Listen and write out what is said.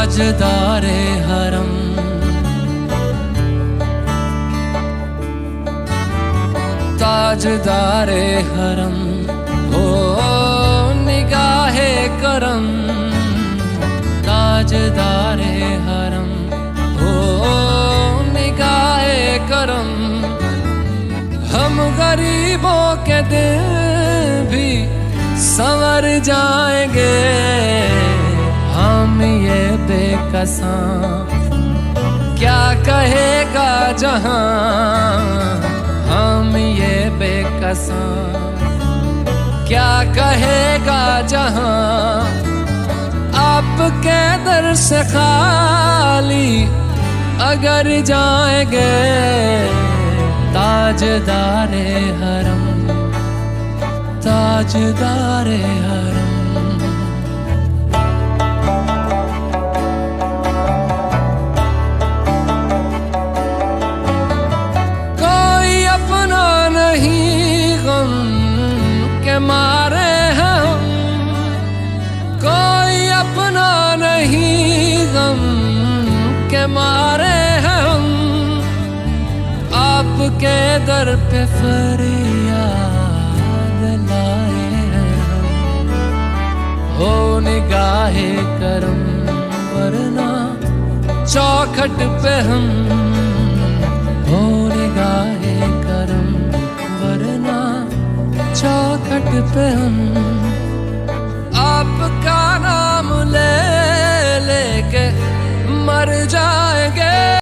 ताजदारे हरम, ताजदारे हरम, ओ निगाहे करम, ताजदारे हरम, ओ निगाहे करम। हम गरीबों के दिल भी संवर जाएंगे, हम ये बेकसां क्या कहेगा जहां, हम ये बेकसां क्या कहेगा जहां। आपके दर से खाली अगर जाएंगे, ताजदारे हरम, ताजदारे हरम। कोई अपना नहीं गम के मारे हैं हम, कोई अपना नहीं गम के मारे हैं हम। आपके दर पे फरियाद लाए हैं हम, हो निगाहे करम, वरना चौखट पे हम, हो निगाहे करम, वरना चौखट पे हम।